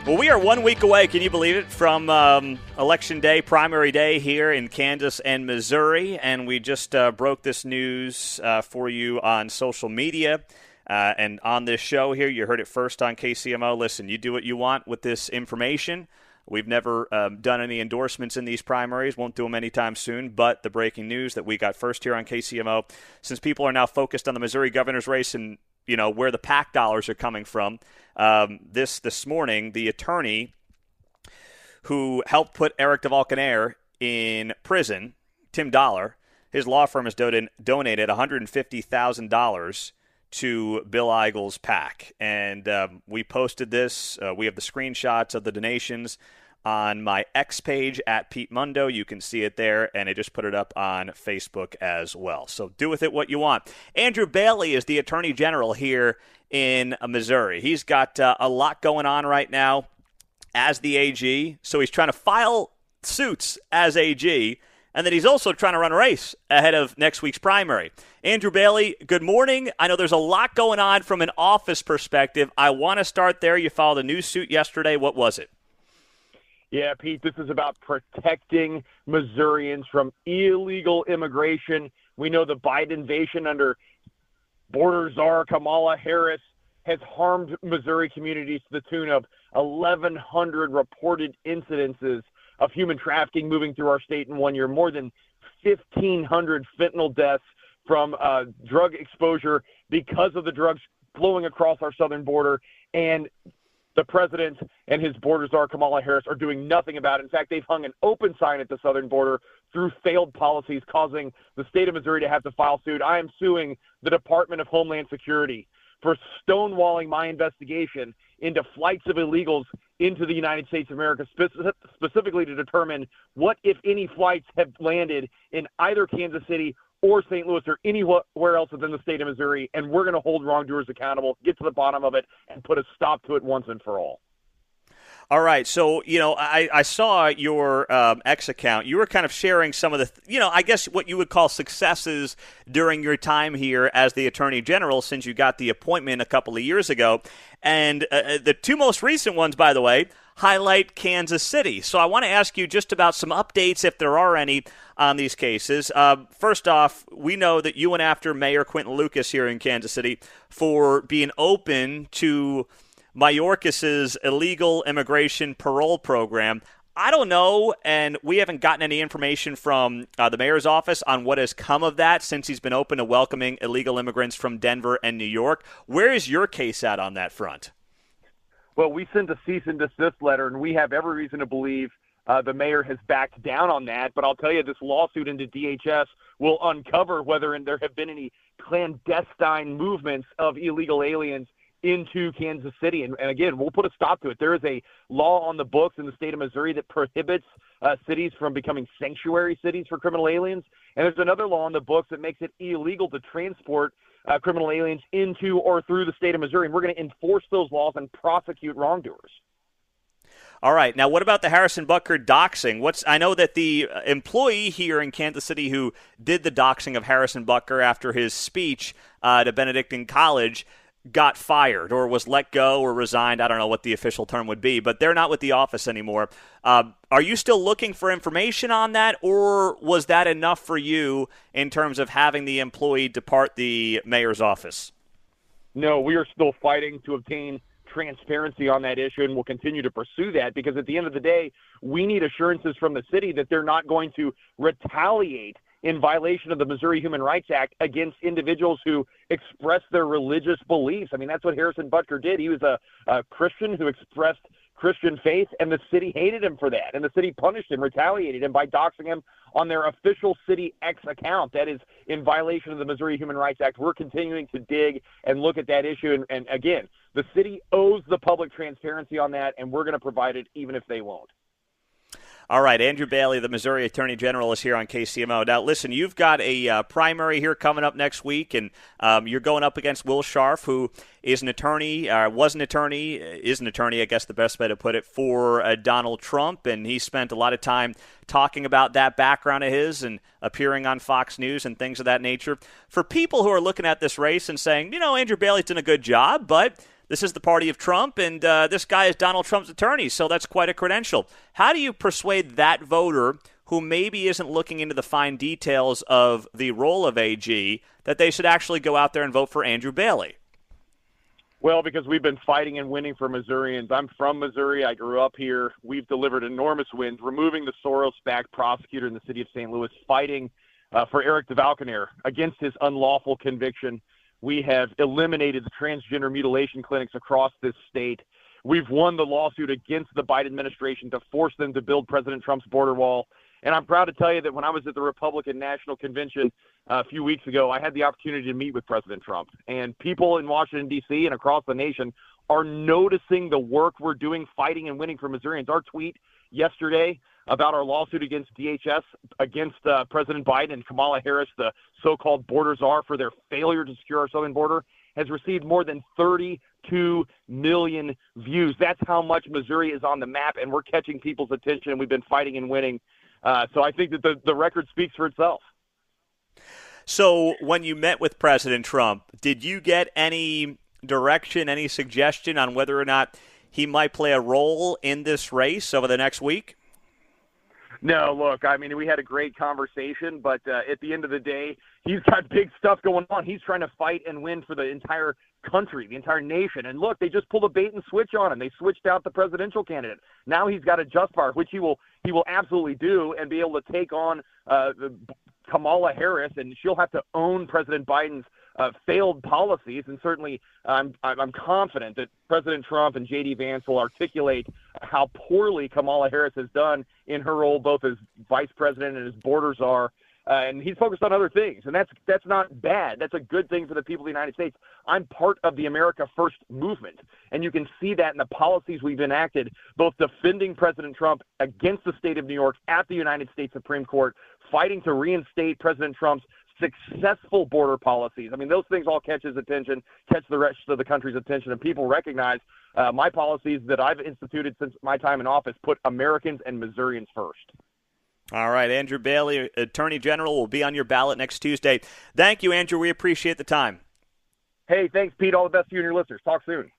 Well, we are 1 week away, can you believe it, from Election Day, primary day here in Kansas and Missouri, and we just broke this news for you on social media and on this show here. You heard it first on KCMO. Listen, you do what you want with this information. We've never done any endorsements in these primaries, won't do them anytime soon, but the breaking news that we got first here on KCMO, since people are now focused on the Missouri governor's race and where the PAC dollars are coming from. This morning, the attorney who helped put Eric DeValcanair in prison, Tim Dollar, his law firm has donated $150,000 to Bill Eigel's PAC. And we posted this. We have the screenshots of the donations on my X page at Pete Mundo. You can see it there, and I just put it up on Facebook as well. So do with it what you want. Andrew Bailey is the Attorney General here in Missouri. He's got a lot going on right now as the AG, so he's trying to file suits as AG, and then he's also trying to run a race ahead of next week's primary. Andrew Bailey, good morning. I know there's a lot going on from an office perspective. I want to start there. You filed a new suit yesterday. What was it? Yeah, Pete, this is about protecting Missourians from illegal immigration. We know the Biden invasion under border czar Kamala Harris has harmed Missouri communities to the tune of 1,100 reported incidences of human trafficking moving through our state in 1 year, more than 1,500 fentanyl deaths from drug exposure because of the drugs flowing across our southern border. And the president and his border czar, Kamala Harris, are doing nothing about it. In fact, they've hung an open sign at the southern border through failed policies, causing the state of Missouri to have to file suit. I am suing the Department of Homeland Security for stonewalling my investigation into flights of illegals into the United States of America, specifically to determine what, if any, flights have landed in either Kansas City or St. Louis or anywhere else within the state of Missouri, and we're going to hold wrongdoers accountable, get to the bottom of it, and put a stop to it once and for all. All right, so, I saw your X account. You were kind of sharing some of the, I guess what you would call successes during your time here as the Attorney General since you got the appointment a couple of years ago. And the two most recent ones, by the way, highlight Kansas City. So I want to ask you just about some updates, if there are any, on these cases. First off, we know that you went after Mayor Quinton Lucas here in Kansas City for being open to Mayorkas's illegal immigration parole program. I don't know, and we haven't gotten any information from the mayor's office on what has come of that since he's been open to welcoming illegal immigrants from Denver and New York. Where is your case at on that front? Well, we sent a cease and desist letter, and we have every reason to believe the mayor has backed down on that. But I'll tell you, this lawsuit into DHS will uncover whether there have been any clandestine movements of illegal aliens into Kansas City. And again, we'll put a stop to it. There is a law on the books in the state of Missouri that prohibits cities from becoming sanctuary cities for criminal aliens. And there's another law on the books that makes it illegal to transport criminal aliens into or through the state of Missouri. And we're going to enforce those laws and prosecute wrongdoers. All right. Now, what about the Harrison Butker doxing? I know that the employee here in Kansas City who did the doxing of Harrison Butker after his speech to Benedictine College got fired or was let go or resigned. I don't know what the official term would be, but they're not with the office anymore. Are you still looking for information on that, or was that enough for you in terms of having the employee depart the mayor's office? No, we are still fighting to obtain transparency on that issue, and we'll continue to pursue that because at the end of the day, we need assurances from the city that they're not going to retaliate in violation of the Missouri Human Rights Act against individuals who express their religious beliefs. I mean, that's what Harrison Butker did. He was a Christian who expressed Christian faith, and the city hated him for that. And the city punished him, retaliated him by doxing him on their official City X account. That is in violation of the Missouri Human Rights Act. We're continuing to dig and look at that issue. And again, the city owes the public transparency on that, and we're going to provide it even if they won't. All right, Andrew Bailey, the Missouri Attorney General, is here on KCMO. Now, listen, you've got a primary here coming up next week, and you're going up against Will Scharf, who is an attorney, is an attorney, I guess the best way to put it, for Donald Trump, and he spent a lot of time talking about that background of his and appearing on Fox News and things of that nature. For people who are looking at this race and saying, Andrew Bailey's done a good job, but this is the party of Trump, and this guy is Donald Trump's attorney, so that's quite a credential. How do you persuade that voter who maybe isn't looking into the fine details of the role of AG that they should actually go out there and vote for Andrew Bailey? Well, because we've been fighting and winning for Missourians. I'm from Missouri. I grew up here. We've delivered enormous wins, removing the Soros-backed prosecutor in the city of St. Louis, fighting for Eric DeValconaire against his unlawful conviction. We have eliminated the transgender mutilation clinics across this state. We've won the lawsuit against the Biden administration to force them to build President Trump's border wall. And I'm proud to tell you that when I was at the Republican National Convention a few weeks ago, I had the opportunity to meet with President Trump. And people in Washington, D.C. and across the nation are noticing the work we're doing fighting and winning for Missourians. Our tweet yesterday about our lawsuit against DHS, against President Biden and Kamala Harris, the so-called border czar, for their failure to secure our southern border, has received more than 32 million views. That's how much Missouri is on the map, and we're catching people's attention. We've been fighting and winning. So I think that the record speaks for itself. So when you met with President Trump, did you get any direction, any suggestion on whether or not he might play a role in this race over the next week? No, look, I mean, we had a great conversation, but at the end of the day, he's got big stuff going on. He's trying to fight and win for the entire country, the entire nation. And look, they just pulled a bait and switch on him. They switched out the presidential candidate. Now he's got a just fire, which he will absolutely do, and be able to take on Kamala Harris, and she'll have to own President Biden's failed policies. And certainly I'm confident that President Trump and J.D. Vance will articulate how poorly Kamala Harris has done in her role both as vice president and as border czar. And he's focused on other things, and that's not bad. That's a good thing for the people of the United States. I'm part of the America First movement, and you can see that in the policies we've enacted, both defending President Trump against the state of New York at the United States Supreme Court, fighting to reinstate President Trump's successful border policies. I mean, those things all catch his attention, catch the rest of the country's attention, and people recognize my policies that I've instituted since my time in office put Americans and Missourians first. All right, Andrew Bailey, Attorney General, will be on your ballot next Tuesday. Thank you, Andrew. We appreciate the time. Hey, thanks, Pete. All the best to you and your listeners. Talk soon.